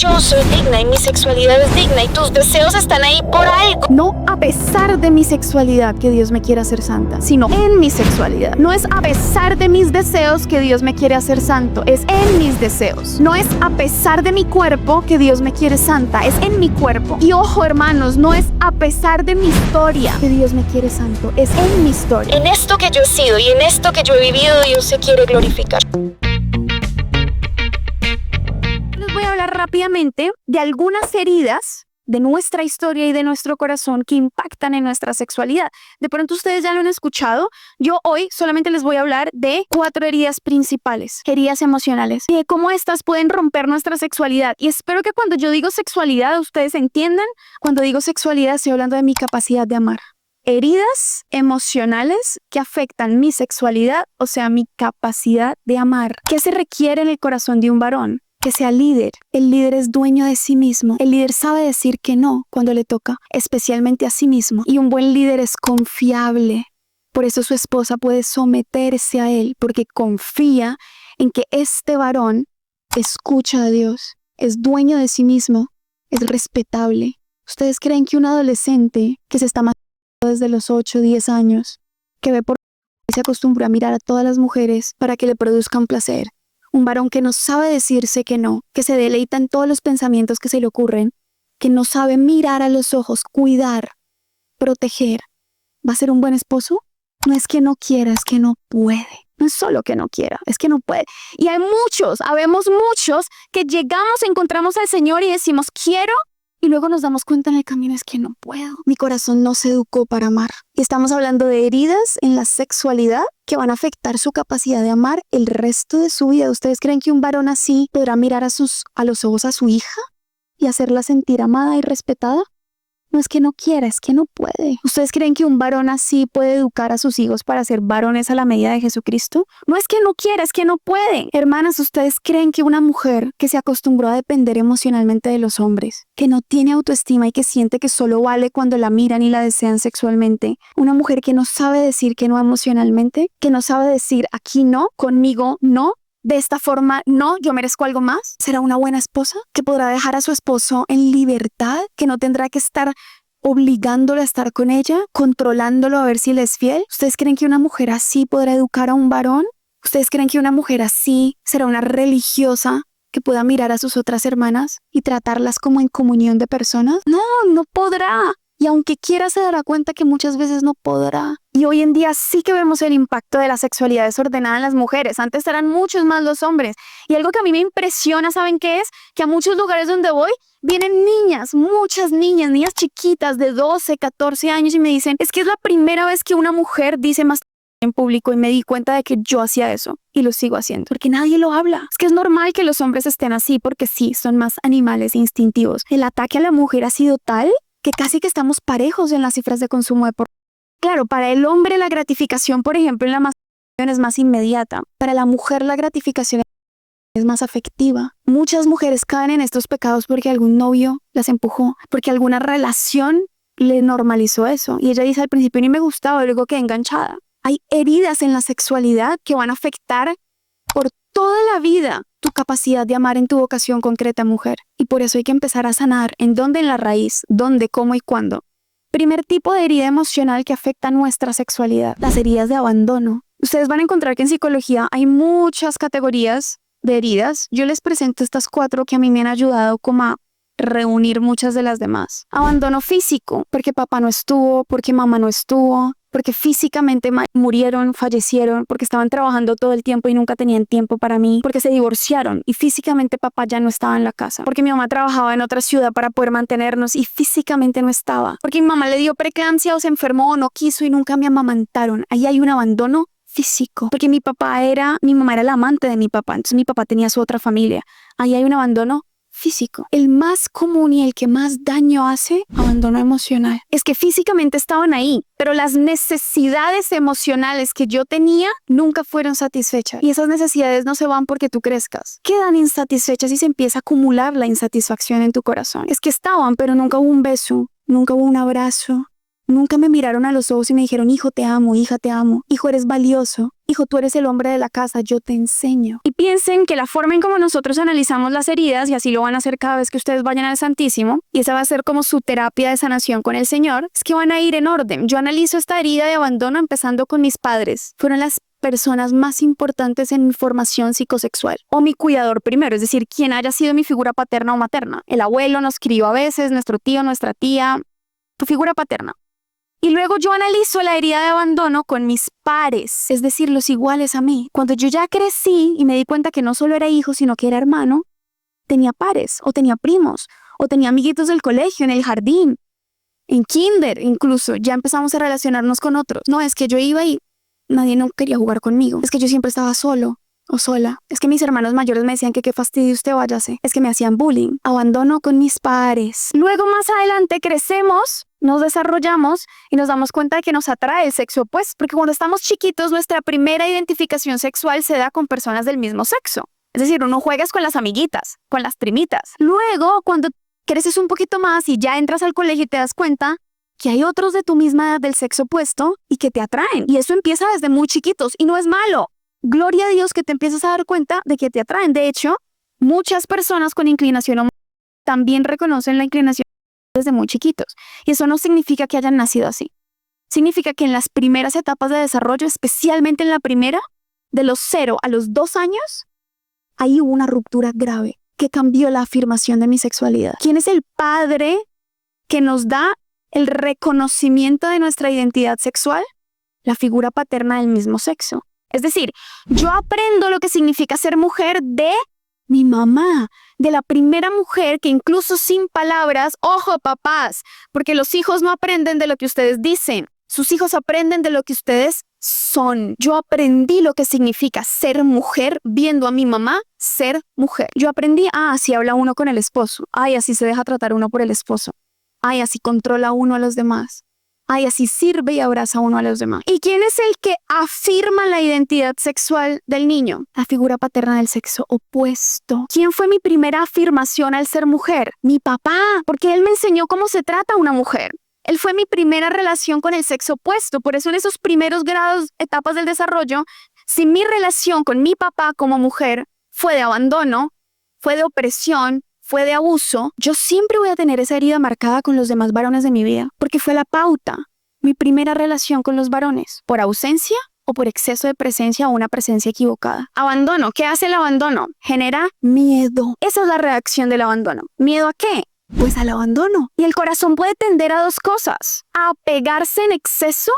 Yo soy digna y mi sexualidad es digna y tus deseos están ahí por algo. No a pesar de mi sexualidad que Dios me quiere hacer santa, sino en mi sexualidad. No es a pesar de mis deseos que Dios me quiere hacer santo, es en mis deseos. No es a pesar de mi cuerpo que Dios me quiere santa, es en mi cuerpo. Y ojo, hermanos, no es a pesar de mi historia que Dios me quiere santo, es en mi historia. En esto que yo he sido y en esto que yo he vivido, Dios se quiere glorificar. Les voy a hablar rápidamente de algunas heridas de nuestra historia y de nuestro corazón que impactan en nuestra sexualidad. De pronto ustedes ya lo han escuchado. Yo hoy solamente les voy a hablar de 4 heridas principales, heridas emocionales, y de cómo estas pueden romper nuestra sexualidad. Y espero que cuando yo digo sexualidad, ustedes entiendan, cuando digo sexualidad estoy hablando de mi capacidad de amar. Heridas emocionales que afectan mi sexualidad, o sea, mi capacidad de amar. ¿Qué se requiere en el corazón de un varón? Que sea líder. El líder es dueño de sí mismo. El líder sabe decir que no cuando le toca, especialmente a sí mismo. Y un buen líder es confiable. Por eso su esposa puede someterse a él, porque confía en que este varón escucha a Dios, es dueño de sí mismo, es respetable. ¿Ustedes creen que un adolescente que se está matando desde los 8 o 10 años, que ve por y se acostumbró a mirar a todas las mujeres para que le produzcan placer? Un varón que no sabe decirse que no, que se deleita en todos los pensamientos que se le ocurren, que no sabe mirar a los ojos, cuidar, proteger. ¿Va a ser un buen esposo? No es que no quiera, es que no puede. No es solo que no quiera, es que no puede. Y habemos muchos que llegamos, encontramos al Señor y decimos quiero, y luego nos damos cuenta en el camino es que no puedo. Mi corazón no se educó para amar. Y estamos hablando de heridas en la sexualidad que van a afectar su capacidad de amar el resto de su vida. ¿Ustedes creen que un varón así podrá mirar a los ojos a su hija y hacerla sentir amada y respetada? No es que no quiera, es que no puede. ¿Ustedes creen que un varón así puede educar a sus hijos para ser varones a la medida de Jesucristo? No es que no quiera, es que no puede. Hermanas, ¿ustedes creen que una mujer que se acostumbró a depender emocionalmente de los hombres, que no tiene autoestima y que siente que solo vale cuando la miran y la desean sexualmente, una mujer que no sabe decir que no emocionalmente, que no sabe decir aquí no, conmigo no, de esta forma, no, yo merezco algo más? ¿Será una buena esposa? ¿Que podrá dejar a su esposo en libertad? ¿Que no tendrá que estar obligándolo a estar con ella? ¿Controlándolo a ver si le es fiel? ¿Ustedes creen que una mujer así podrá educar a un varón? ¿Ustedes creen que una mujer así será una religiosa que pueda mirar a sus otras hermanas y tratarlas como en comunión de personas? No, no podrá. Y aunque quiera se dará cuenta que muchas veces no podrá. Y hoy en día sí que vemos el impacto de la sexualidad desordenada en las mujeres. Antes eran muchos más los hombres. Y algo que a mí me impresiona, ¿saben qué es? Que a muchos lugares donde voy vienen niñas, muchas niñas chiquitas de 12, 14 años y me dicen, es que es la primera vez que una mujer dice más en público y me di cuenta de que yo hacía eso y lo sigo haciendo. Porque nadie lo habla. Es que es normal que los hombres estén así porque sí, son más animales e instintivos. El ataque a la mujer ha sido tal que casi que estamos parejos en las cifras de consumo de pornografía. Claro, para el hombre la gratificación, por ejemplo, en la masturbación es más inmediata. Para la mujer la gratificación es más afectiva. Muchas mujeres caen en estos pecados porque algún novio las empujó, porque alguna relación le normalizó eso. Y ella dice al principio ni me gustaba, luego quedé enganchada. Hay heridas en la sexualidad que van a afectar por toda la vida tu capacidad de amar en tu vocación concreta, mujer. Y por eso hay que empezar a sanar. ¿En dónde? En la raíz. ¿Dónde? ¿Cómo y cuándo? Primer tipo de herida emocional que afecta nuestra sexualidad. Las heridas de abandono. Ustedes van a encontrar que en psicología hay muchas categorías de heridas. Yo les presento estas 4 que a mí me han ayudado como a reunir muchas de las demás. Abandono físico, porque papá no estuvo, porque mamá no estuvo, porque físicamente murieron, fallecieron, porque estaban trabajando todo el tiempo y nunca tenían tiempo para mí, porque se divorciaron y físicamente papá ya no estaba en la casa, porque mi mamá trabajaba en otra ciudad para poder mantenernos y físicamente no estaba, porque mi mamá le dio preeclampsia o se enfermó o no quiso y nunca me amamantaron. Ahí hay un abandono físico, porque mi mamá era la amante de mi papá, entonces mi papá tenía su otra familia. Ahí hay un abandono físico. El más común y el que más daño hace, abandono emocional. Es que físicamente estaban ahí, pero las necesidades emocionales que yo tenía nunca fueron satisfechas. Y esas necesidades no se van porque tú crezcas. Quedan insatisfechas y se empieza a acumular la insatisfacción en tu corazón. Es que estaban, pero nunca hubo un beso, nunca hubo un abrazo, Nunca me miraron a los ojos y me dijeron, hijo, te amo, hija, te amo, hijo, eres valioso, hijo, tú eres el hombre de la casa, yo te enseño. Y piensen que la forma en como nosotros analizamos las heridas, y así lo van a hacer cada vez que ustedes vayan al Santísimo, y esa va a ser como su terapia de sanación con el Señor, es que van a ir en orden. Yo analizo esta herida de abandono empezando con mis padres. Fueron las personas más importantes en mi formación psicosexual, o mi cuidador primero, es decir, quien haya sido mi figura paterna o materna. El abuelo nos crió a veces, nuestro tío, nuestra tía, tu figura paterna. Y luego yo analizo la herida de abandono con mis pares, es decir, los iguales a mí. Cuando yo ya crecí y me di cuenta que no solo era hijo, sino que era hermano, tenía pares, o tenía primos, o tenía amiguitos del colegio, en el jardín, en kinder incluso. Ya empezamos a relacionarnos con otros. No, es que yo iba y nadie no quería jugar conmigo. Es que yo siempre estaba solo o sola. Es que mis hermanos mayores me decían que qué fastidio, usted váyase. Es que me hacían bullying. Abandono con mis pares. Luego más adelante crecemos, nos desarrollamos y nos damos cuenta de que nos atrae el sexo opuesto. Porque cuando estamos chiquitos, nuestra primera identificación sexual se da con personas del mismo sexo. Es decir, uno juegas con las amiguitas, con las primitas. Luego, cuando creces un poquito más y ya entras al colegio y te das cuenta que hay otros de tu misma edad del sexo opuesto y que te atraen. Y eso empieza desde muy chiquitos y no es malo. Gloria a Dios que te empiezas a dar cuenta de que te atraen. De hecho, muchas personas con inclinación homosexual también reconocen la inclinación desde muy chiquitos. Y eso no significa que hayan nacido así. Significa que en las primeras etapas de desarrollo, especialmente en la primera, de los 0 a los 2 años, ahí hubo una ruptura grave que cambió la afirmación de mi sexualidad. ¿Quién es el padre que nos da el reconocimiento de nuestra identidad sexual? La figura paterna del mismo sexo. Es decir, yo aprendo lo que significa ser mujer de mi mamá, de la primera mujer que incluso sin palabras, ojo papás, porque los hijos no aprenden de lo que ustedes dicen, sus hijos aprenden de lo que ustedes son. Yo aprendí lo que significa ser mujer viendo a mi mamá ser mujer. Yo aprendí, así habla uno con el esposo, así se deja tratar uno por el esposo. Así controla uno a los demás. Así sirve y abraza uno a los demás. ¿Y quién es el que afirma la identidad sexual del niño? La figura paterna del sexo opuesto. ¿Quién fue mi primera afirmación al ser mujer? Mi papá, porque él me enseñó cómo se trata una mujer. Él fue mi primera relación con el sexo opuesto. Por eso en esos primeros grados, etapas del desarrollo, si mi relación con mi papá como mujer fue de abandono, fue de opresión, fue de abuso, yo siempre voy a tener esa herida marcada con los demás varones de mi vida, porque fue la pauta, mi primera relación con los varones, por ausencia o por exceso de presencia o una presencia equivocada. Abandono, ¿qué hace el abandono? Genera miedo. Esa es la reacción del abandono. ¿Miedo a qué? Pues al abandono. Y el corazón puede tender a dos cosas, a apegarse en exceso,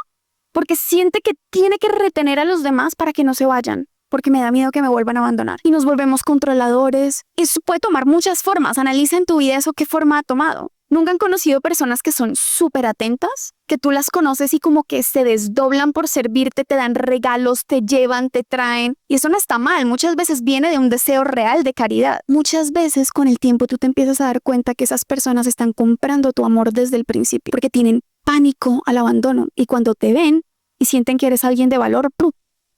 porque siente que tiene que retener a los demás para que no se vayan, porque me da miedo que me vuelvan a abandonar. Y nos volvemos controladores. Eso puede tomar muchas formas. Analiza en tu vida eso, qué forma ha tomado. ¿Nunca han conocido personas que son súper atentas? Que tú las conoces y como que se desdoblan por servirte, te dan regalos, te llevan, te traen. Y eso no está mal. Muchas veces viene de un deseo real de caridad. Muchas veces con el tiempo tú te empiezas a dar cuenta que esas personas están comprando tu amor desde el principio. Porque tienen pánico al abandono. Y cuando te ven y sienten que eres alguien de valor, ¡pum!,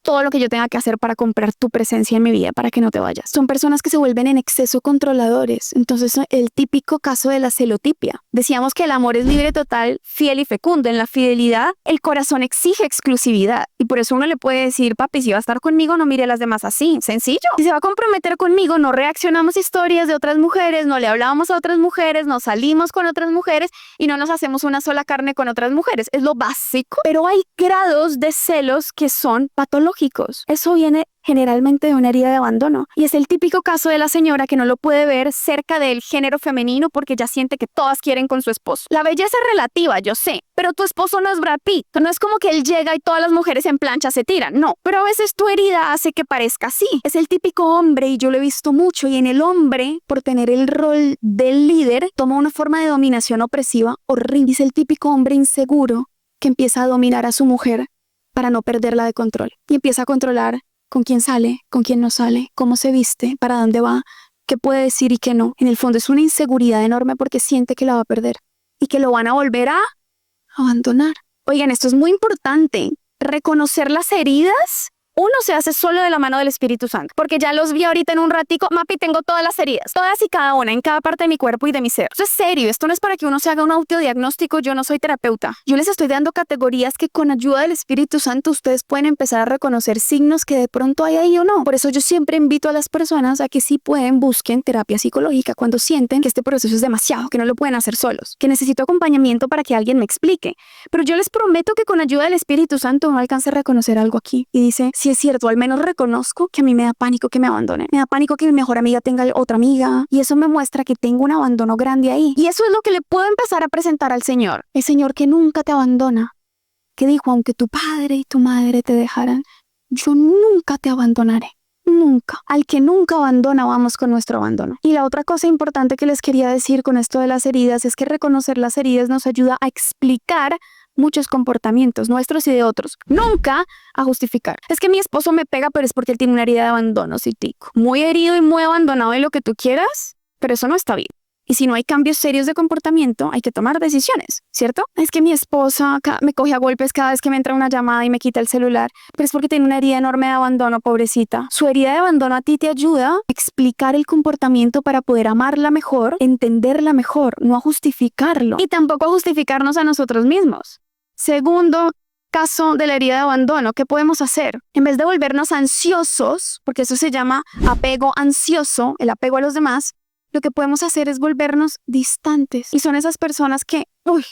todo lo que yo tenga que hacer para comprar tu presencia en mi vida para que no te vayas. Son personas que se vuelven en exceso controladores. Entonces, el típico caso de la celotipia. Decíamos que el amor es libre, total, fiel y fecundo. En la fidelidad, el corazón exige exclusividad. Y por eso uno le puede decir, papi, si va a estar conmigo, no mire a las demás así. Sencillo. Si se va a comprometer conmigo, no reaccionamos a historias de otras mujeres, no le hablamos a otras mujeres, no salimos con otras mujeres y no nos hacemos una sola carne con otras mujeres. Es lo básico. Pero hay grados de celos que son patológicos. Eso viene generalmente de una herida de abandono. Y es el típico caso de la señora que no lo puede ver cerca del género femenino porque ya siente que todas quieren con su esposo. La belleza es relativa, yo sé, pero tu esposo no es Brad Pitt. No es como que él llega y todas las mujeres en plancha se tiran, no. Pero a veces tu herida hace que parezca así. Es el típico hombre, y yo lo he visto mucho, y en el hombre, por tener el rol del líder, toma una forma de dominación opresiva horrible. Es el típico hombre inseguro que empieza a dominar a su mujer para no perderla de control. Y empieza a controlar con quién sale, con quién no sale, cómo se viste, para dónde va, qué puede decir y qué no. En el fondo es una inseguridad enorme porque siente que la va a perder y que lo van a volver a abandonar. Oigan, esto es muy importante. Reconocer las heridas uno se hace solo de la mano del Espíritu Santo, porque ya los vi ahorita en un ratico, Mapi, tengo todas las heridas, todas y cada una, en cada parte de mi cuerpo y de mi ser. Esto es serio, esto no es para que uno se haga un autodiagnóstico, yo no soy terapeuta. Yo les estoy dando categorías que con ayuda del Espíritu Santo ustedes pueden empezar a reconocer signos que de pronto hay ahí o no. Por eso yo siempre invito a las personas a que si pueden busquen terapia psicológica cuando sienten que este proceso es demasiado, que no lo pueden hacer solos, que necesito acompañamiento para que alguien me explique. Pero yo les prometo que con ayuda del Espíritu Santo uno alcance a reconocer algo aquí y dice, si es cierto, al menos reconozco que a mí me da pánico que me abandonen. Me da pánico que mi mejor amiga tenga otra amiga y eso me muestra que tengo un abandono grande ahí. Y eso es lo que le puedo empezar a presentar al Señor. El Señor que nunca te abandona, que dijo, aunque tu padre y tu madre te dejaran, yo nunca te abandonaré. Nunca. Al que nunca abandona, vamos con nuestro abandono. Y la otra cosa importante que les quería decir con esto de las heridas es que reconocer las heridas nos ayuda a explicar muchos comportamientos nuestros y de otros. Nunca a justificar. Es que mi esposo me pega, pero es porque él tiene una herida de abandono, sí, tico. Muy herido y muy abandonado en lo que tú quieras, pero eso no está bien. Y si no hay cambios serios de comportamiento, hay que tomar decisiones, ¿cierto? Es que mi esposa me coge a golpes cada vez que me entra una llamada y me quita el celular, pero es porque tiene una herida enorme de abandono, pobrecita. Su herida de abandono a ti te ayuda a explicar el comportamiento para poder amarla mejor, entenderla mejor, no a justificarlo. Y tampoco a justificarnos a nosotros mismos. Segundo caso de la herida de abandono, ¿qué podemos hacer? En vez de volvernos ansiosos, porque eso se llama apego ansioso, el apego a los demás, lo que podemos hacer es volvernos distantes. Y son esas personas que,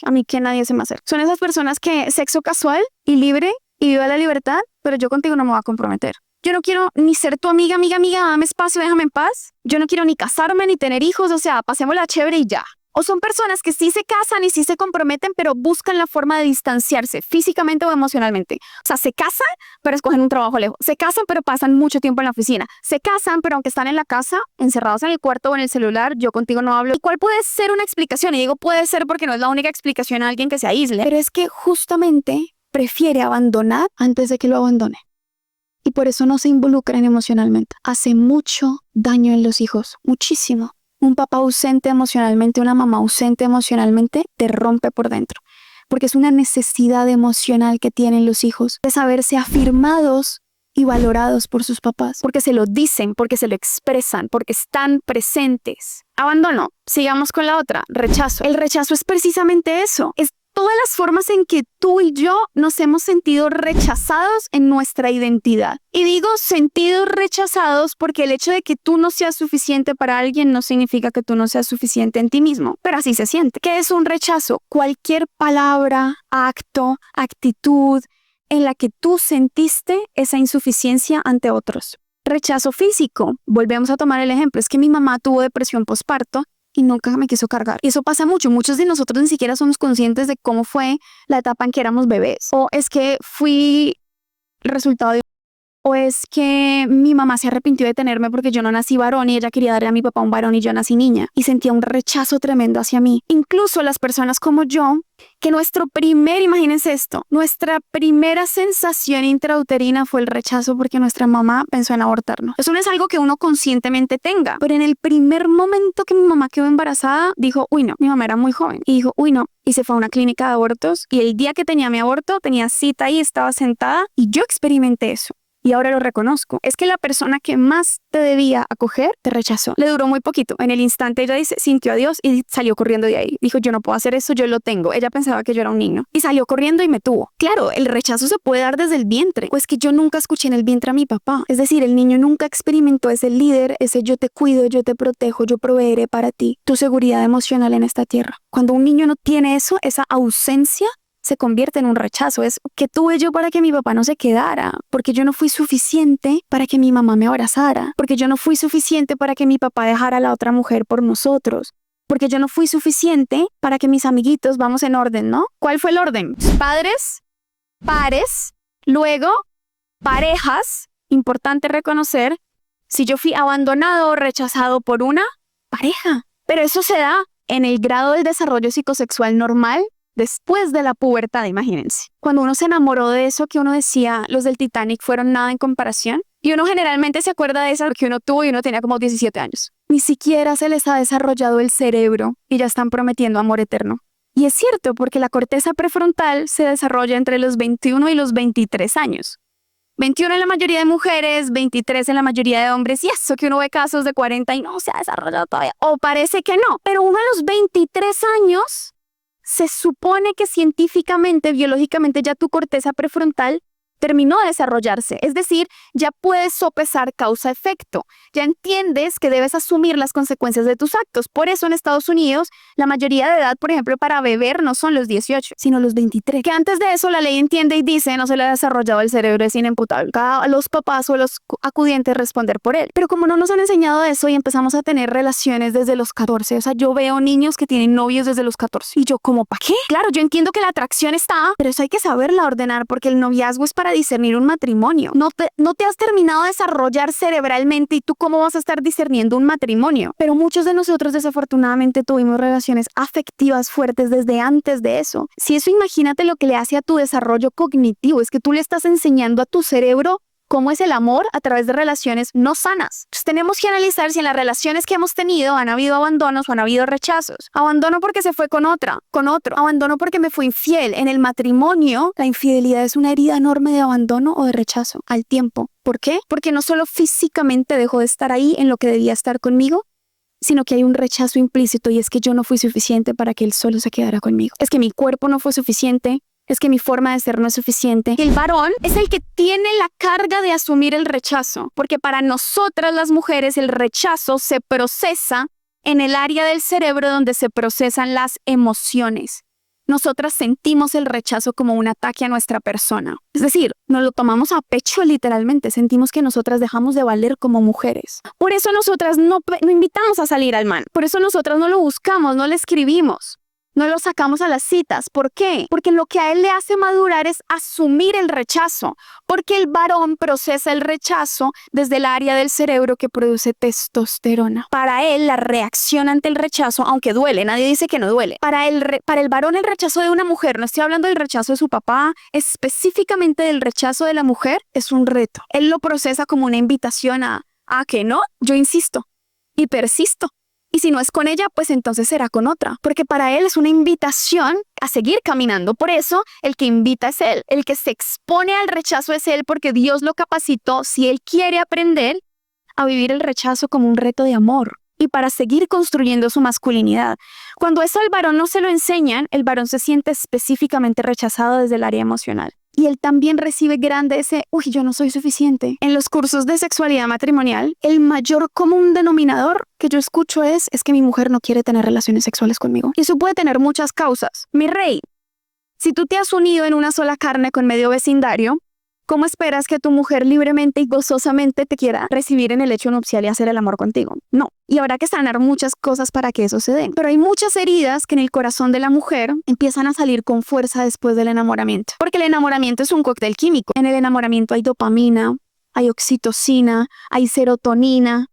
a mí que nadie se me acerca. Son esas personas que sexo casual y libre y viva la libertad, pero yo contigo no me voy a comprometer. Yo no quiero ni ser tu amiga, dame espacio, déjame en paz. Yo no quiero ni casarme ni tener hijos, o sea, pasémosla chévere y ya. O son personas que sí se casan y sí se comprometen, pero buscan la forma de distanciarse físicamente o emocionalmente. O sea, se casan, pero escogen un trabajo lejos. Se casan, pero pasan mucho tiempo en la oficina. Se casan, pero aunque están en la casa, encerrados en el cuarto o en el celular, yo contigo no hablo. ¿Y cuál puede ser una explicación? Y digo puede ser porque no es la única explicación a alguien que se aísle. Pero es que justamente prefiere abandonar antes de que lo abandone. Y por eso no se involucran emocionalmente. Hace mucho daño en los hijos, muchísimo. Un papá ausente emocionalmente, una mamá ausente emocionalmente, te rompe por dentro. Porque es una necesidad emocional que tienen los hijos de saberse afirmados y valorados por sus papás. Porque se lo dicen, porque se lo expresan, porque están presentes. Abandono. Sigamos con la otra. Rechazo. El rechazo es precisamente eso. Es todas las formas en que tú y yo nos hemos sentido rechazados en nuestra identidad. Y digo sentidos rechazados porque el hecho de que tú no seas suficiente para alguien no significa que tú no seas suficiente en ti mismo, pero así se siente. ¿Qué es un rechazo? Cualquier palabra, acto, actitud en la que tú sentiste esa insuficiencia ante otros. Rechazo físico. Volvemos a tomar el ejemplo. Es que mi mamá tuvo depresión postparto y nunca me quiso cargar. Y eso pasa mucho. Muchos de nosotros ni siquiera somos conscientes de cómo fue la etapa en que éramos bebés. O es que fui el resultado de... O es que mi mamá se arrepintió de tenerme porque yo no nací varón y ella quería darle a mi papá un varón y yo nací niña. Y sentía un rechazo tremendo hacia mí. Incluso las personas como yo, que imagínense esto, nuestra primera sensación intrauterina fue el rechazo porque nuestra mamá pensó en abortarnos. Eso no es algo que uno conscientemente tenga, pero en el primer momento que mi mamá quedó embarazada, dijo, uy no, mi mamá era muy joven, y dijo, uy no, y se fue a una clínica de abortos, y el día que tenía mi aborto, tenía cita ahí, estaba sentada, y yo experimenté eso. Y ahora lo reconozco. Es que la persona que más te debía acoger te rechazó. Le duró muy poquito. En el instante ella sintió a Dios y salió corriendo de ahí. Dijo, yo no puedo hacer eso, yo lo tengo. Ella pensaba que yo era un niño. Y salió corriendo y me tuvo. Claro, el rechazo se puede dar desde el vientre. Pues que yo nunca escuché en el vientre a mi papá. Es decir, el niño nunca experimentó ese líder, ese yo te cuido, yo te protejo, yo proveeré para ti. Tu seguridad emocional en esta tierra. Cuando un niño no tiene eso, esa ausencia, se convierte en un rechazo. Es que tuve yo para que mi papá no se quedara, porque yo no fui suficiente para que mi mamá me abrazara, porque yo no fui suficiente para que mi papá dejara a la otra mujer por nosotros, porque yo no fui suficiente para que mis amiguitos, vamos en orden, ¿no? ¿Cuál fue el orden? Padres, pares, luego parejas. Importante reconocer si yo fui abandonado o rechazado por una pareja. Pero eso se da en el grado del desarrollo psicosexual normal después de la pubertad, imagínense. Cuando uno se enamoró de eso que uno decía, los del Titanic fueron nada en comparación, y uno generalmente se acuerda de eso que uno tuvo y uno tenía como 17 años. Ni siquiera se les ha desarrollado el cerebro y ya están prometiendo amor eterno. Y es cierto, porque la corteza prefrontal se desarrolla entre los 21 y los 23 años. 21 en la mayoría de mujeres, 23 en la mayoría de hombres, y eso que uno ve casos de 40 y no se ha desarrollado todavía. O parece que no, pero uno a los 23 años se supone que científicamente, biológicamente ya tu corteza prefrontal terminó de desarrollarse, es decir, ya puedes sopesar causa-efecto, ya entiendes que debes asumir las consecuencias de tus actos. Por eso en Estados Unidos la mayoría de edad, por ejemplo, para beber no son los 18, sino los 23, que antes de eso la ley entiende y dice no se le ha desarrollado el cerebro, es inimputable a los papás o a los acudientes responder por él. Pero como no nos han enseñado eso y empezamos a tener relaciones desde los 14, o sea, yo veo niños que tienen novios desde los 14 y yo como, ¿para qué? Claro, yo entiendo que la atracción está, pero eso hay que saberla ordenar porque el noviazgo es para discernir un matrimonio. No te has terminado de desarrollar cerebralmente y tú cómo vas a estar discerniendo un matrimonio. Pero muchos de nosotros desafortunadamente tuvimos relaciones afectivas fuertes desde antes de eso. Si eso, imagínate lo que le hace a tu desarrollo cognitivo, es que tú le estás enseñando a tu cerebro cómo es el amor a través de relaciones no sanas. Entonces, tenemos que analizar si en las relaciones que hemos tenido han habido abandonos o han habido rechazos. Abandono porque se fue con otro. Abandono porque me fue infiel. En el matrimonio, la infidelidad es una herida enorme de abandono o de rechazo al tiempo. ¿Por qué? Porque no solo físicamente dejó de estar ahí en lo que debía estar conmigo, sino que hay un rechazo implícito y es que yo no fui suficiente para que él solo se quedara conmigo. Es que mi cuerpo no fue suficiente. Es que mi forma de ser no es suficiente. El varón es el que tiene la carga de asumir el rechazo, porque para nosotras las mujeres el rechazo se procesa en el área del cerebro donde se procesan las emociones. Nosotras sentimos el rechazo como un ataque a nuestra persona. Es decir, nos lo tomamos a pecho literalmente, sentimos que nosotras dejamos de valer como mujeres. Por eso nosotras no invitamos a salir al man, por eso nosotras no lo buscamos, no le escribimos. No lo sacamos a las citas. ¿Por qué? Porque lo que a él le hace madurar es asumir el rechazo. Porque el varón procesa el rechazo desde el área del cerebro que produce testosterona. Para él, la reacción ante el rechazo, aunque duele, nadie dice que no duele. Para el varón, el rechazo de una mujer, no estoy hablando del rechazo de su papá, específicamente del rechazo de la mujer, es un reto. Él lo procesa como una invitación a que no, yo insisto y persisto. Y si no es con ella, pues entonces será con otra. Porque para él es una invitación a seguir caminando. Por eso, el que invita es él. El que se expone al rechazo es él porque Dios lo capacitó, si él quiere aprender, a vivir el rechazo como un reto de amor y para seguir construyendo su masculinidad. Cuando eso al varón no se lo enseñan, el varón se siente específicamente rechazado desde el área emocional. Y él también recibe grande ese, yo no soy suficiente. En los cursos de sexualidad matrimonial, el mayor común denominador que yo escucho es que mi mujer no quiere tener relaciones sexuales conmigo. Y eso puede tener muchas causas. Mi rey, si tú te has unido en una sola carne con medio vecindario, ¿cómo esperas que tu mujer libremente y gozosamente te quiera recibir en el lecho nupcial y hacer el amor contigo? No. Y habrá que sanar muchas cosas para que eso se dé. Pero hay muchas heridas que en el corazón de la mujer empiezan a salir con fuerza después del enamoramiento. Porque el enamoramiento es un cóctel químico. En el enamoramiento hay dopamina, hay oxitocina, hay serotonina.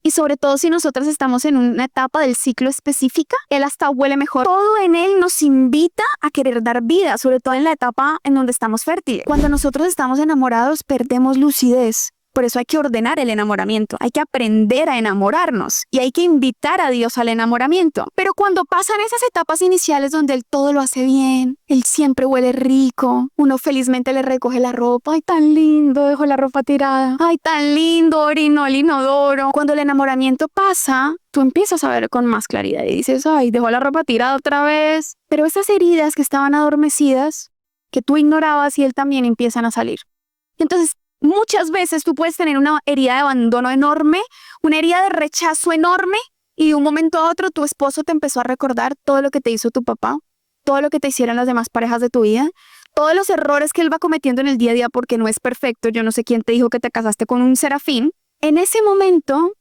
Y sobre todo si nosotras estamos en una etapa del ciclo específica, él hasta huele mejor. Todo en él nos invita a querer dar vida, sobre todo en la etapa en donde estamos fértiles. Cuando nosotros estamos enamorados, perdemos lucidez. Por eso hay que ordenar el enamoramiento, hay que aprender a enamorarnos y hay que invitar a Dios al enamoramiento. Pero cuando pasan esas etapas iniciales donde él todo lo hace bien, él siempre huele rico, uno felizmente le recoge la ropa, ¡ay, tan lindo! Dejó la ropa tirada, ¡ay, tan lindo! Orinó el inodoro. Cuando el enamoramiento pasa, tú empiezas a ver con más claridad y dices, ¡ay, dejó la ropa tirada otra vez! Pero esas heridas que estaban adormecidas, que tú ignorabas y él también empiezan a salir. Entonces, muchas veces tú puedes tener una herida de abandono enorme, una herida de rechazo enorme y de un momento a otro tu esposo te empezó a recordar todo lo que te hizo tu papá, todo lo que te hicieron las demás parejas de tu vida, todos los errores que él va cometiendo en el día a día porque no es perfecto. Yo no sé quién te dijo que te casaste con un serafín. En ese momento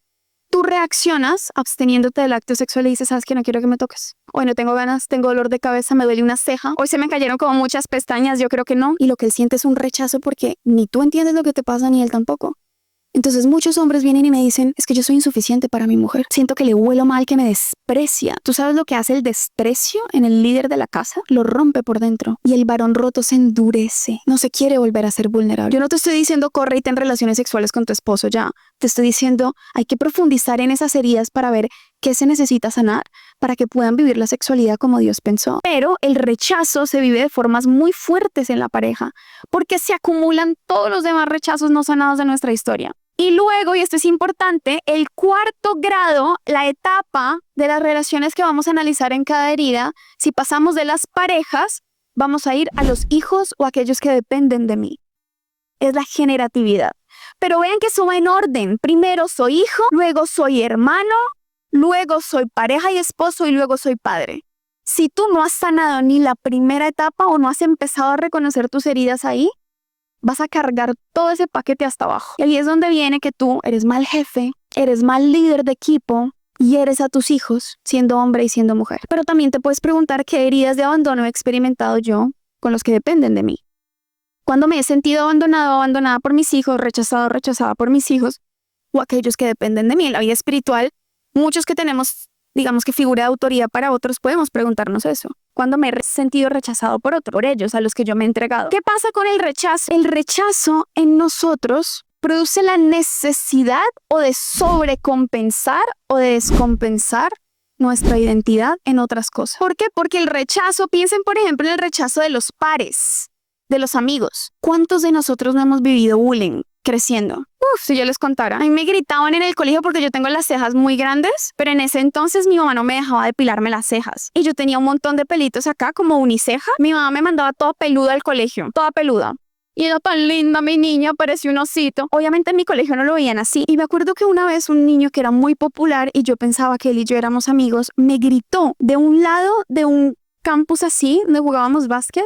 tú reaccionas absteniéndote del acto sexual y dices, ¿sabes qué? No quiero que me toques. Hoy no tengo ganas, tengo dolor de cabeza, me duele una ceja. Hoy se me cayeron como muchas pestañas, yo creo que no. Y lo que él siente es un rechazo porque ni tú entiendes lo que te pasa ni él tampoco. Entonces muchos hombres vienen y me dicen, es que yo soy insuficiente para mi mujer. Siento que le huelo mal, que me desprecia. ¿Tú sabes lo que hace el desprecio en el líder de la casa? Lo rompe por dentro. Y el varón roto se endurece. No se quiere volver a ser vulnerable. Yo no te estoy diciendo corre y ten relaciones sexuales con tu esposo ya. Te estoy diciendo, hay que profundizar en esas heridas para ver ¿Qué se necesita sanar para que puedan vivir la sexualidad como Dios pensó? Pero el rechazo se vive de formas muy fuertes en la pareja, porque se acumulan todos los demás rechazos no sanados de nuestra historia. Y luego, y esto es importante, el cuarto grado, la etapa de las relaciones que vamos a analizar en cada herida, si pasamos de las parejas, vamos a ir a los hijos o aquellos que dependen de mí. Es la generatividad. Pero vean que eso va en orden. Primero soy hijo, luego soy hermano, luego soy pareja y esposo y luego soy padre. Si tú no has sanado ni la primera etapa o no has empezado a reconocer tus heridas ahí, vas a cargar todo ese paquete hasta abajo. Y ahí es donde viene que tú eres mal jefe, eres mal líder de equipo y eres a tus hijos siendo hombre y siendo mujer. Pero también te puedes preguntar qué heridas de abandono he experimentado yo con los que dependen de mí. Cuando me he sentido abandonado, abandonada por mis hijos, rechazada por mis hijos o aquellos que dependen de mí. En la vida espiritual, muchos que tenemos, digamos que figura de autoridad para otros, podemos preguntarnos eso. Cuando me he sentido rechazado por ellos, a los que yo me he entregado. ¿Qué pasa con el rechazo? El rechazo en nosotros produce la necesidad o de sobrecompensar o de descompensar nuestra identidad en otras cosas. ¿Por qué? Porque el rechazo, piensen por ejemplo en el rechazo de los pares, de los amigos. ¿Cuántos de nosotros no hemos vivido bullying creciendo? Si yo les contara. A mí me gritaban en el colegio porque yo tengo las cejas muy grandes, pero en ese entonces mi mamá no me dejaba depilarme las cejas. Y yo tenía un montón de pelitos acá, como uniceja. Mi mamá me mandaba toda peluda al colegio, toda peluda. Y era tan linda mi niña, parecía un osito. Obviamente en mi colegio no lo veían así. Y me acuerdo que una vez un niño que era muy popular y yo pensaba que él y yo éramos amigos, me gritó de un lado de un campus así, donde jugábamos básquet.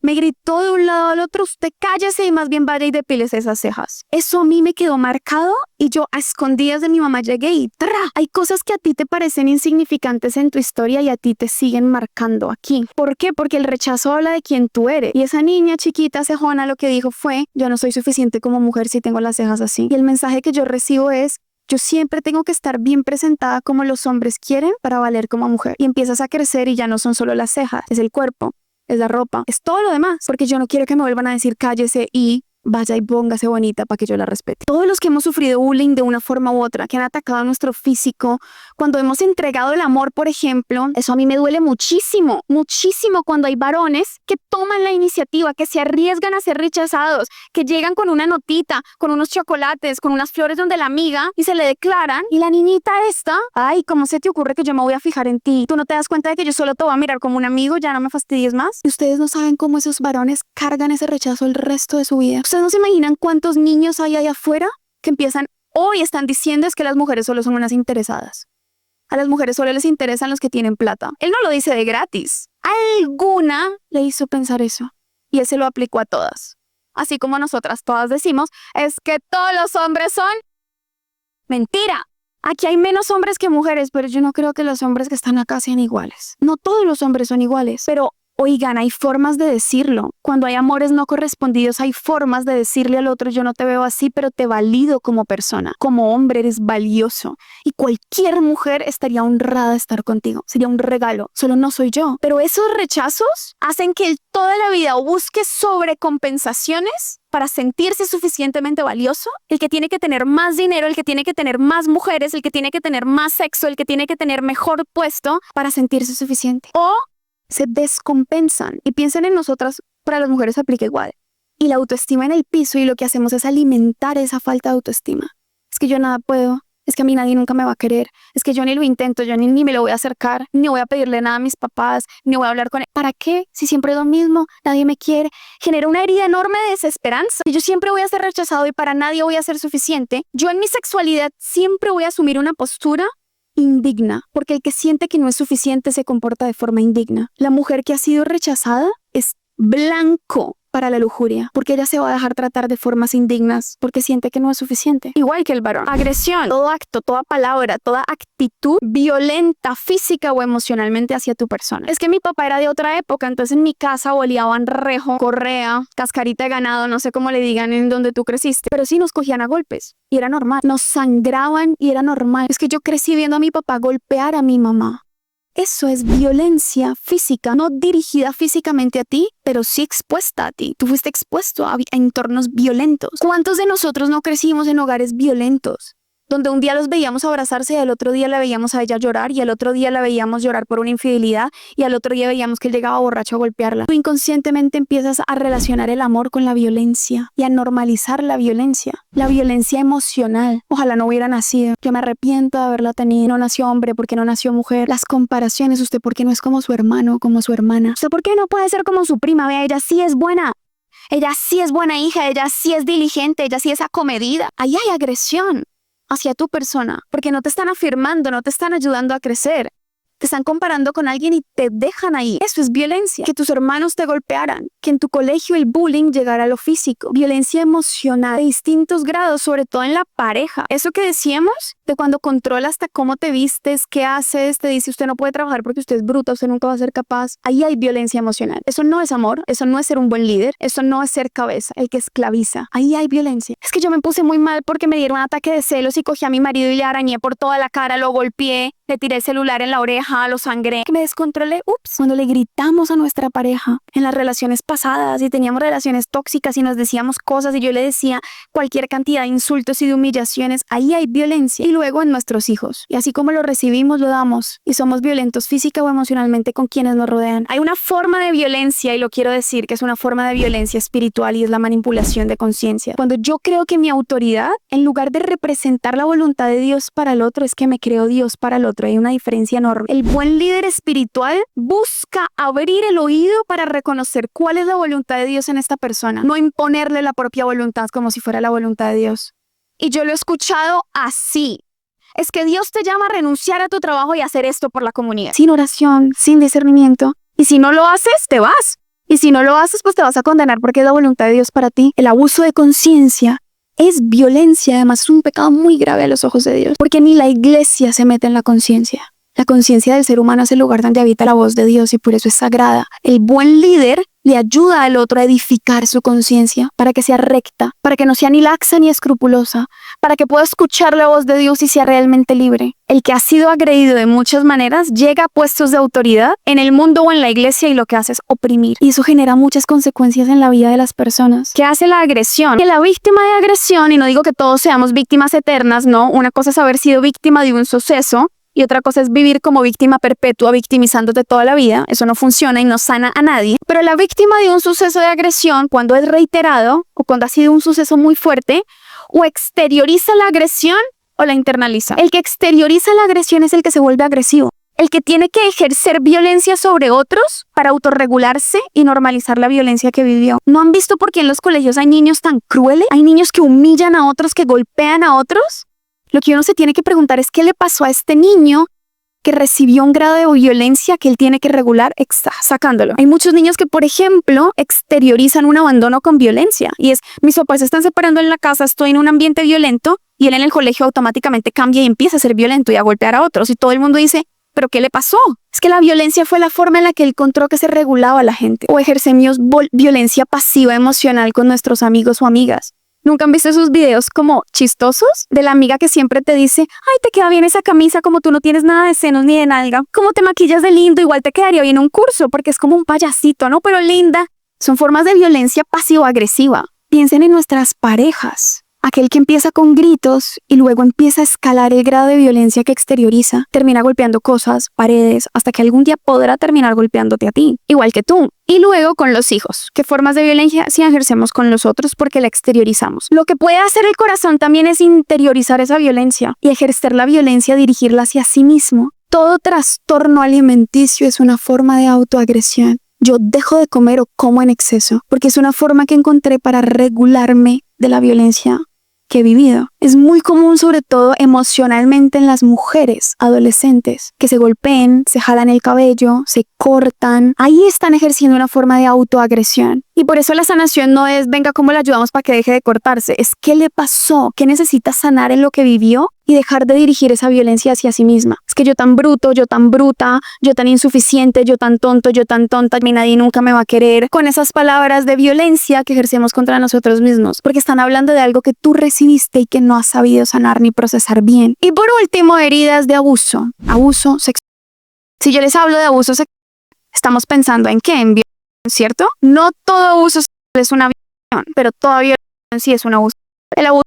Me gritó de un lado al otro, usted cállese y más bien vaya y depílese esas cejas. Eso a mí me quedó marcado y yo a escondidas de mi mamá llegué y ¡tra! Hay cosas que a ti te parecen insignificantes en tu historia y a ti te siguen marcando aquí. ¿Por qué? Porque el rechazo habla de quién tú eres. Y esa niña chiquita, cejona, lo que dijo fue, yo no soy suficiente como mujer si tengo las cejas así. Y el mensaje que yo recibo es, yo siempre tengo que estar bien presentada como los hombres quieren para valer como mujer. Y empiezas a crecer y ya no son solo las cejas, es el cuerpo. Es la ropa, es todo lo demás, porque yo no quiero que me vuelvan a decir cállese y vaya y póngase bonita para que yo la respete. Todos los que hemos sufrido bullying de una forma u otra, que han atacado nuestro físico, cuando hemos entregado el amor, por ejemplo, eso a mí me duele muchísimo, muchísimo cuando hay varones que toman la iniciativa, que se arriesgan a ser rechazados, que llegan con una notita, con unos chocolates, con unas flores donde la amiga y se le declaran y la niñita esta, ay, ¿cómo se te ocurre que yo me voy a fijar en ti? ¿Tú no te das cuenta de que yo solo te voy a mirar como un amigo? Ya no me fastidies más. Y ustedes no saben cómo esos varones cargan ese rechazo el resto de su vida. ¿Ustedes no se imaginan cuántos niños hay allá afuera que empiezan hoy están diciendo es que las mujeres solo son unas interesadas? A las mujeres solo les interesan los que tienen plata. Él no lo dice de gratis. Alguna le hizo pensar eso. Y él se lo aplicó a todas. Así como nosotras todas decimos, es que todos los hombres son mentira. Aquí hay menos hombres que mujeres, pero yo no creo que los hombres que están acá sean iguales. No todos los hombres son iguales, pero oigan, hay formas de decirlo. Cuando hay amores no correspondidos, hay formas de decirle al otro, yo no te veo así, pero te valido como persona. Como hombre eres valioso. Y cualquier mujer estaría honrada de estar contigo. Sería un regalo. Solo no soy yo. Pero esos rechazos hacen que él toda la vida busque sobrecompensaciones para sentirse suficientemente valioso. El que tiene que tener más dinero, el que tiene que tener más mujeres, el que tiene que tener más sexo, el que tiene que tener mejor puesto para sentirse suficiente. O se descompensan y piensen en nosotras, para las mujeres se aplica igual. Y la autoestima en el piso y lo que hacemos es alimentar esa falta de autoestima. Es que yo nada puedo, es que a mí nadie nunca me va a querer, es que yo ni lo intento, yo ni me lo voy a acercar, ni voy a pedirle nada a mis papás, ni voy a hablar con él. ¿Para qué? Si siempre es lo mismo, nadie me quiere. Genera una herida enorme de desesperanza. Si yo siempre voy a ser rechazado y para nadie voy a ser suficiente, yo en mi sexualidad siempre voy a asumir una postura indigna, porque el que siente que no es suficiente se comporta de forma indigna. La mujer que ha sido rechazada es blanco para la lujuria, porque ella se va a dejar tratar de formas indignas porque siente que no es suficiente. Igual que el varón. Agresión, todo acto, toda palabra, toda actitud violenta, física o emocionalmente hacia tu persona. Es que mi papá era de otra época, entonces en mi casa oleaban rejo, correa, cascarita de ganado, no sé cómo le digan en donde tú creciste, pero sí nos cogían a golpes y era normal. Nos sangraban y era normal. Es que yo crecí viendo a mi papá golpear a mi mamá. Eso es violencia física, no dirigida físicamente a ti, pero sí expuesta a ti. Tú fuiste expuesto a entornos violentos. ¿Cuántos de nosotros no crecimos en hogares violentos? donde un día los veíamos abrazarse y al otro día la veíamos a ella llorar y al otro día la veíamos llorar por una infidelidad y al otro día veíamos que él llegaba borracho a golpearla. Tú inconscientemente empiezas a relacionar el amor con la violencia y a normalizar la violencia emocional. Ojalá no hubiera nacido. Yo me arrepiento de haberla tenido. No nació hombre porque no nació mujer. Las comparaciones, usted por qué no es como su hermano, como su hermana. Usted por qué no puede ser como su prima. Vea, ella sí es buena. Ella sí es buena hija, ella sí es diligente, ella sí es acomedida. Ahí hay agresión hacia tu persona, porque no te están afirmando, no te están ayudando a crecer. Te están comparando con alguien y te dejan ahí. Eso es violencia. Que tus hermanos te golpearan, que en tu colegio el bullying llegara a lo físico. Violencia emocional de distintos grados, sobre todo en la pareja. Eso que decíamos de cuando controla hasta cómo te vistes, qué haces, te dice usted no puede trabajar porque usted es bruta, usted nunca va a ser capaz. Ahí hay violencia emocional. Eso no es amor, eso no es ser un buen líder, eso no es ser cabeza, el que esclaviza. Ahí hay violencia. Es que yo me puse muy mal porque me dieron un ataque de celos y cogí a mi marido y le arañé por toda la cara, lo golpeé, le tiré el celular en la oreja, lo sangré, que me descontrolé. Ups, cuando le gritamos a nuestra pareja en las relaciones pasadas y teníamos relaciones tóxicas y nos decíamos cosas y yo le decía cualquier cantidad de insultos y de humillaciones, ahí hay violencia. Y luego en nuestros hijos. Y así como lo recibimos, lo damos. Y somos violentos física o emocionalmente con quienes nos rodean. Hay una forma de violencia, y lo quiero decir, que es una forma de violencia espiritual y es la manipulación de conciencia. Cuando yo creo que mi autoridad, en lugar de representar la voluntad de Dios para el otro, es que me creo Dios para el otro. Hay una diferencia enorme. El buen líder espiritual busca abrir el oído para reconocer cuál es la voluntad de Dios en esta persona, no imponerle la propia voluntad como si fuera la voluntad de Dios. Y yo lo he escuchado así. Es que Dios te llama a renunciar a tu trabajo y hacer esto por la comunidad. Sin oración, sin discernimiento. Y si no lo haces, te vas. Y si no lo haces, pues te vas a condenar porque es la voluntad de Dios para ti. El abuso de conciencia es violencia, además es un pecado muy grave a los ojos de Dios. Porque ni la iglesia se mete en la conciencia. La conciencia del ser humano es el lugar donde habita la voz de Dios y por eso es sagrada. El buen líder le ayuda al otro a edificar su conciencia para que sea recta, para que no sea ni laxa ni escrupulosa, para que pueda escuchar la voz de Dios y sea realmente libre. El que ha sido agredido de muchas maneras llega a puestos de autoridad en el mundo o en la iglesia y lo que hace es oprimir. Y eso genera muchas consecuencias en la vida de las personas. ¿Qué hace la agresión? Que la víctima de agresión, y no digo que todos seamos víctimas eternas, no, una cosa es haber sido víctima de un suceso, y otra cosa es vivir como víctima perpetua, victimizándote toda la vida. Eso no funciona y no sana a nadie. Pero la víctima de un suceso de agresión, cuando es reiterado o cuando ha sido un suceso muy fuerte, o exterioriza la agresión o la internaliza. El que exterioriza la agresión es el que se vuelve agresivo. El que tiene que ejercer violencia sobre otros para autorregularse y normalizar la violencia que vivió. ¿No han visto por qué en los colegios hay niños tan crueles? Hay niños que humillan a otros, que golpean a otros. Lo que uno se tiene que preguntar es qué le pasó a este niño que recibió un grado de violencia que él tiene que regular sacándolo. Hay muchos niños que, por ejemplo, exteriorizan un abandono con violencia. Y es, mis papás se están separando en la casa, estoy en un ambiente violento, y él en el colegio automáticamente cambia y empieza a ser violento y a golpear a otros. Y todo el mundo dice, ¿pero qué le pasó? Es que la violencia fue la forma en la que él encontró que se regulaba a la gente. O ejercemos violencia pasiva emocional con nuestros amigos o amigas. ¿Nunca han visto esos videos como chistosos? De la amiga que siempre te dice, ay, te queda bien esa camisa, como tú no tienes nada de senos ni de nalga. ¿Cómo te maquillas de lindo? Igual te quedaría bien un curso, porque es como un payasito, ¿no? Pero linda. Son formas de violencia pasivo-agresiva. Piensen en nuestras parejas. Aquel que empieza con gritos y luego empieza a escalar el grado de violencia que exterioriza, termina golpeando cosas, paredes, hasta que algún día podrá terminar golpeándote a ti, igual que tú. Y luego con los hijos. ¿Qué formas de violencia sí ejercemos con los otros porque la exteriorizamos? Lo que puede hacer el corazón también es interiorizar esa violencia y ejercer la violencia, dirigirla hacia sí mismo. Todo trastorno alimenticio es una forma de autoagresión. Yo dejo de comer o como en exceso porque es una forma que encontré para regularme de la violencia que he vivido. Es muy común, sobre todo emocionalmente, en las mujeres adolescentes que se golpeen, se jalan el cabello, se cortan. Ahí están ejerciendo una forma de autoagresión. Y por eso la sanación no es, venga, ¿cómo le ayudamos para que deje de cortarse? Es, ¿qué le pasó? ¿Qué necesita sanar en lo que vivió? Y dejar de dirigir esa violencia hacia sí misma. Es que yo tan bruto, yo tan bruta, yo tan insuficiente, yo tan tonto, yo tan tonta, y nadie nunca me va a querer. Con esas palabras de violencia que ejercemos contra nosotros mismos. Porque están hablando de algo que tú recibiste y que no has sabido sanar ni procesar bien. Y por último, heridas de abuso. Abuso sexual. Si yo les hablo de abuso sexual, estamos pensando en qué, en violencia, ¿cierto? No todo abuso sexual es una violación, pero toda violación sí es un abuso. El abuso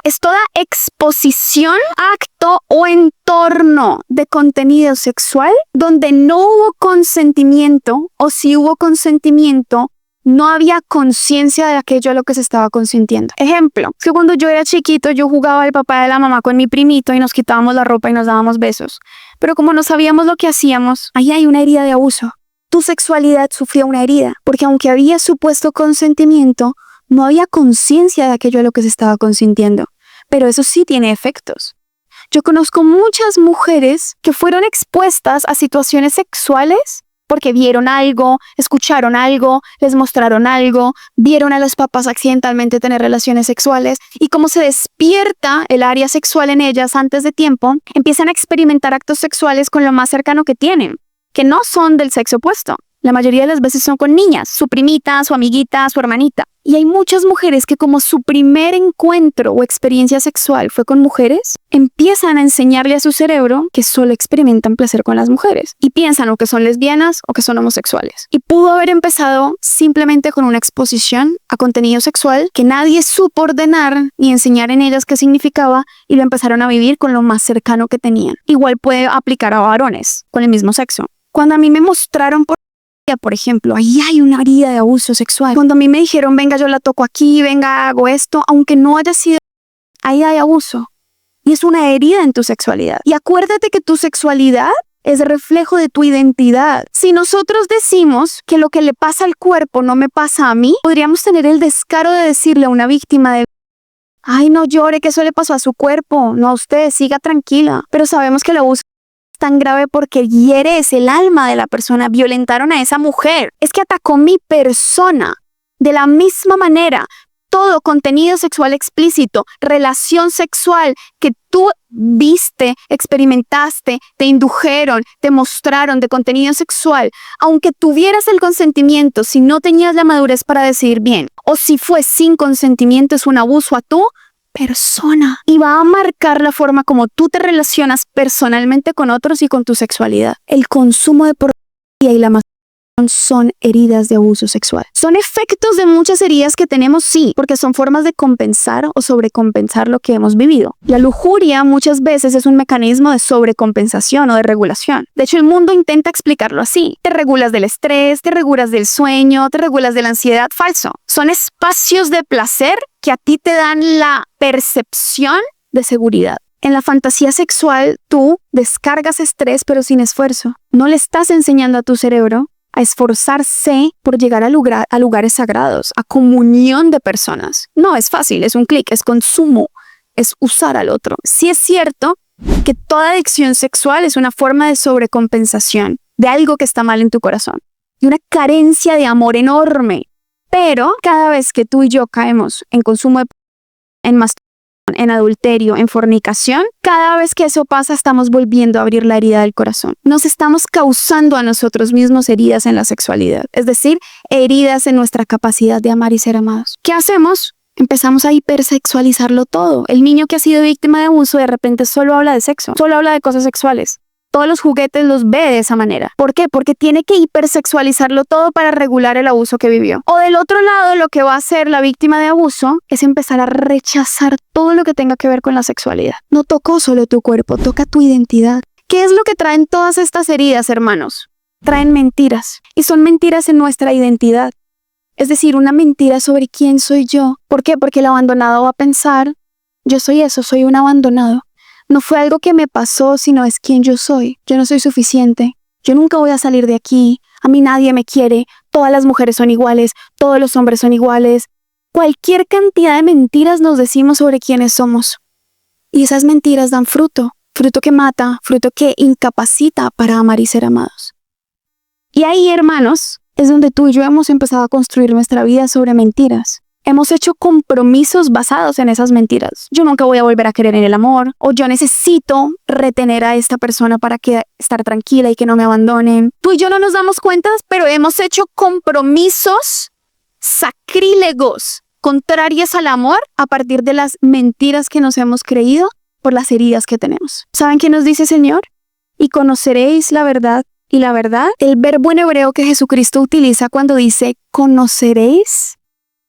es toda exposición, acto o entorno de contenido sexual donde no hubo consentimiento, o si hubo consentimiento, no había conciencia de aquello a lo que se estaba consintiendo. Ejemplo, que cuando yo era chiquito yo jugaba al papá de la mamá con mi primito y nos quitábamos la ropa y nos dábamos besos. Pero como no sabíamos lo que hacíamos, ahí hay una herida de abuso. Tu sexualidad sufrió una herida, porque aunque había supuesto consentimiento, no había conciencia de aquello a lo que se estaba consintiendo. Pero eso sí tiene efectos. Yo conozco muchas mujeres que fueron expuestas a situaciones sexuales porque vieron algo, escucharon algo, les mostraron algo, vieron a los papás accidentalmente tener relaciones sexuales y como se despierta el área sexual en ellas antes de tiempo, empiezan a experimentar actos sexuales con lo más cercano que tienen, que no son del sexo opuesto. La mayoría de las veces son con niñas, su primita, su amiguita, su hermanita. Y hay muchas mujeres que como su primer encuentro o experiencia sexual fue con mujeres, empiezan a enseñarle a su cerebro que solo experimentan placer con las mujeres. Y piensan o que son lesbianas o que son homosexuales. Y pudo haber empezado simplemente con una exposición a contenido sexual que nadie supo ordenar ni enseñar en ellas qué significaba y lo empezaron a vivir con lo más cercano que tenían. Igual puede aplicar a varones con el mismo sexo. Cuando a mí me mostraron por ejemplo, ahí hay una herida de abuso sexual. Cuando a mí me dijeron, venga, yo la toco aquí, venga, hago esto, aunque no haya sido, ahí hay abuso. Y es una herida en tu sexualidad. Y acuérdate que tu sexualidad es reflejo de tu identidad. Si nosotros decimos que lo que le pasa al cuerpo no me pasa a mí, podríamos tener el descaro de decirle a una víctima de ay, no llore, que eso le pasó a su cuerpo, no a usted, siga tranquila. Pero sabemos que el abuso tan grave porque hiere es el alma de la persona. Violentaron a esa mujer. Es que atacó mi persona. De la misma manera, todo contenido sexual explícito, relación sexual que tú viste, experimentaste, te indujeron, te mostraron de contenido sexual, aunque tuvieras el consentimiento, si no tenías la madurez para decidir bien, o si fue sin consentimiento, es un abuso a tu persona y va a marcar la forma como tú te relacionas personalmente con otros y con tu sexualidad. El consumo de pornografía y la masturbación son heridas de abuso sexual. Son efectos de muchas heridas que tenemos, sí, porque son formas de compensar o sobrecompensar lo que hemos vivido. La lujuria muchas veces es un mecanismo de sobrecompensación o de regulación. De hecho, el mundo intenta explicarlo así. Te regulas del estrés, te regulas del sueño, te regulas de la ansiedad. Falso. Son espacios de placer que a ti te dan la percepción de seguridad. En la fantasía sexual, tú descargas estrés pero sin esfuerzo. No le estás enseñando a tu cerebro a esforzarse por llegar a lugares sagrados, a comunión de personas. No, es fácil, es un clic, es consumo, es usar al otro. Sí es cierto que toda adicción sexual es una forma de sobrecompensación de algo que está mal en tu corazón, de una carencia de amor enorme. Pero cada vez que tú y yo caemos en consumo en masturbación, en adulterio, en fornicación, cada vez que eso pasa estamos volviendo a abrir la herida del corazón. Nos estamos causando a nosotros mismos heridas en la sexualidad, es decir, heridas en nuestra capacidad de amar y ser amados. ¿Qué hacemos? Empezamos a hipersexualizarlo todo. El niño que ha sido víctima de abuso de repente solo habla de sexo, solo habla de cosas sexuales. Todos los juguetes los ve de esa manera. ¿Por qué? Porque tiene que hipersexualizarlo todo para regular el abuso que vivió. O del otro lado, lo que va a hacer la víctima de abuso es empezar a rechazar todo lo que tenga que ver con la sexualidad. No tocó solo tu cuerpo, toca tu identidad. ¿Qué es lo que traen todas estas heridas, hermanos? Traen mentiras. Y son mentiras en nuestra identidad. Es decir, una mentira sobre quién soy yo. ¿Por qué? Porque el abandonado va a pensar, yo soy eso, soy un abandonado. No fue algo que me pasó, sino es quien yo soy. Yo no soy suficiente. Yo nunca voy a salir de aquí. A mí nadie me quiere. Todas las mujeres son iguales. Todos los hombres son iguales. Cualquier cantidad de mentiras nos decimos sobre quiénes somos. Y esas mentiras dan fruto. Fruto que mata, fruto que incapacita para amar y ser amados. Y ahí, hermanos, es donde tú y yo hemos empezado a construir nuestra vida sobre mentiras. Hemos hecho compromisos basados en esas mentiras. Yo nunca voy a volver a creer en el amor, o yo necesito retener a esta persona para estar tranquila y que no me abandonen. Tú y yo no nos damos cuenta, pero hemos hecho compromisos sacrílegos, contrarios al amor, a partir de las mentiras que nos hemos creído por las heridas que tenemos. ¿Saben qué nos dice el Señor? Y conoceréis la verdad. Y la verdad, el verbo en hebreo que Jesucristo utiliza cuando dice conoceréis,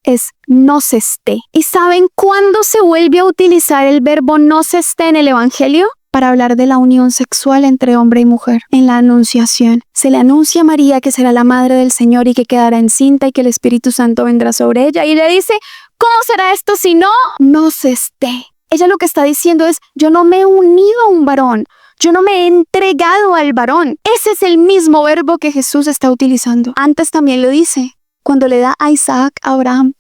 es nosesté. ¿Y saben cuándo se vuelve a utilizar el verbo nosesté en el Evangelio? Para hablar de la unión sexual entre hombre y mujer. En la Anunciación se le anuncia a María que será la madre del Señor y que quedará encinta y que el Espíritu Santo vendrá sobre ella, y le dice, ¿cómo será esto si no se esté? Ella lo que está diciendo es, yo no me he unido a un varón, yo no me he entregado al varón. Ese es el mismo verbo que Jesús está utilizando. Antes también lo dice, cuando le da a Isaac a Abraham.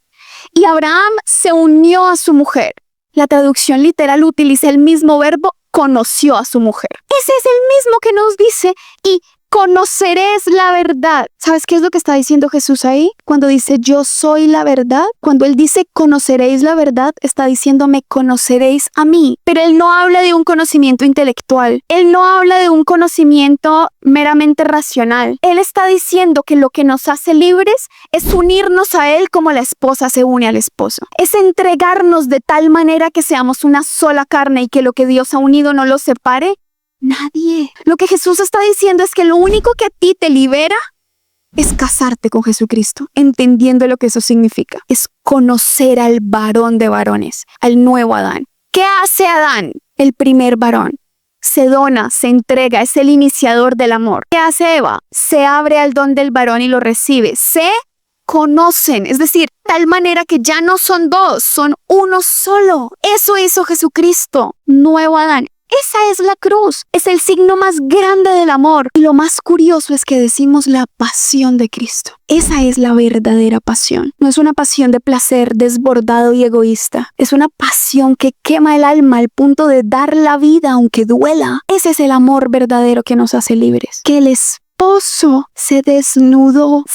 Y Abraham se unió a su mujer. La traducción literal utiliza el mismo verbo, conoció a su mujer. Ese es el mismo que nos dice, y conoceréis la verdad. ¿Sabes qué es lo que está diciendo Jesús ahí? Cuando dice yo soy la verdad, cuando él dice conoceréis la verdad, está diciendo me conoceréis a mí. Pero él no habla de un conocimiento intelectual. Él no habla de un conocimiento meramente racional. Él está diciendo que lo que nos hace libres es unirnos a él como la esposa se une al esposo. Es entregarnos de tal manera que seamos una sola carne y que lo que Dios ha unido no lo separe nadie. Lo que Jesús está diciendo es que lo único que a ti te libera es casarte con Jesucristo, entendiendo lo que eso significa. Es conocer al varón de varones, al nuevo Adán. ¿Qué hace Adán? El primer varón. Se dona, se entrega, es el iniciador del amor. ¿Qué hace Eva? Se abre al don del varón y lo recibe. Se conocen, es decir, tal manera que ya no son dos, son uno solo. Eso hizo Jesucristo, nuevo Adán. Esa es la cruz, es el signo más grande del amor. Y lo más curioso es que decimos la pasión de Cristo. Esa es la verdadera pasión. No es una pasión de placer desbordado y egoísta. Es una pasión que quema el alma al punto de dar la vida aunque duela. Ese es el amor verdadero que nos hace libres. Que el esposo se desnudó,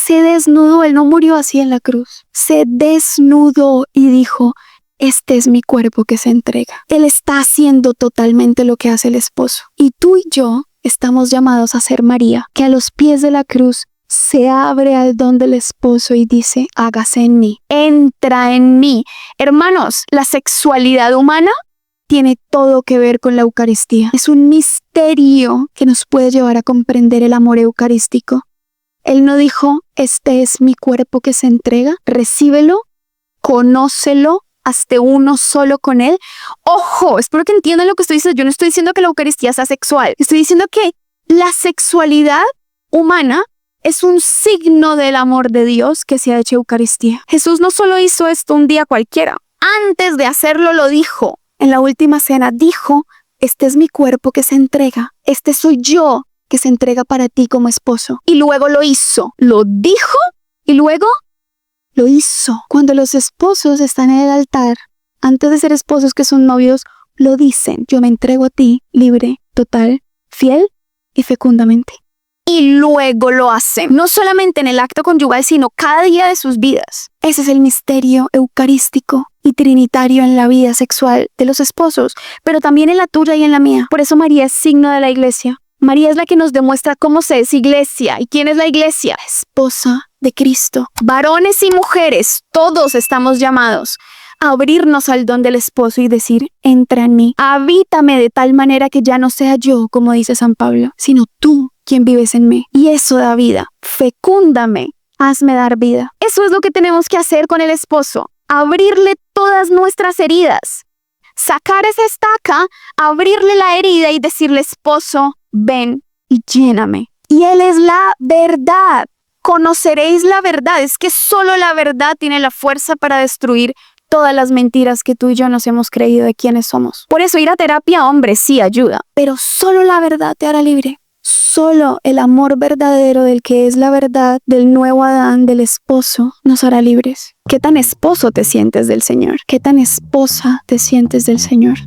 él no murió así en la cruz. Se desnudó y dijo, este es mi cuerpo que se entrega. Él está haciendo totalmente lo que hace el esposo. Y tú y yo estamos llamados a ser María, que a los pies de la cruz se abre al don del esposo y dice, hágase en mí, entra en mí. Hermanos, la sexualidad humana tiene todo que ver con la Eucaristía. Es un misterio que nos puede llevar a comprender el amor eucarístico. Él no dijo, este es mi cuerpo que se entrega, recíbelo, conócelo, hazte uno solo con él. Ojo, espero que entiendan lo que estoy diciendo. Yo no estoy diciendo que la Eucaristía sea sexual. Estoy diciendo que la sexualidad humana es un signo del amor de Dios que se ha hecho Eucaristía. Jesús no solo hizo esto un día cualquiera. Antes de hacerlo lo dijo. En la última cena dijo, este es mi cuerpo que se entrega. Este soy yo que se entrega para ti como esposo. Y luego lo hizo. Lo dijo y luego lo hizo. Cuando los esposos están en el altar, antes de ser esposos que son novios, lo dicen. Yo me entrego a ti, libre, total, fiel y fecundamente. Y luego lo hacen. No solamente en el acto conyugal, sino cada día de sus vidas. Ese es el misterio eucarístico y trinitario en la vida sexual de los esposos, pero también en la tuya y en la mía. Por eso María es signo de la iglesia. María es la que nos demuestra cómo se es iglesia. ¿Y quién es la iglesia? Esposa de Cristo. Varones y mujeres, todos estamos llamados a abrirnos al don del esposo y decir, entra en mí, habítame de tal manera que ya no sea yo, como dice San Pablo, sino tú quien vives en mí. Y eso da vida. Fecúndame, hazme dar vida. Eso es lo que tenemos que hacer con el esposo. Abrirle todas nuestras heridas. Sacar esa estaca, abrirle la herida y decirle, esposo, ven y lléname. Y Él es la verdad. Conoceréis la verdad. Es que solo la verdad tiene la fuerza para destruir todas las mentiras que tú y yo nos hemos creído de quiénes somos. Por eso ir a terapia, hombre, sí ayuda. Pero solo la verdad te hará libre. Solo el amor verdadero del que es la verdad, del nuevo Adán, del esposo, nos hará libres. ¿Qué tan esposo te sientes del Señor? ¿Qué tan esposa te sientes del Señor?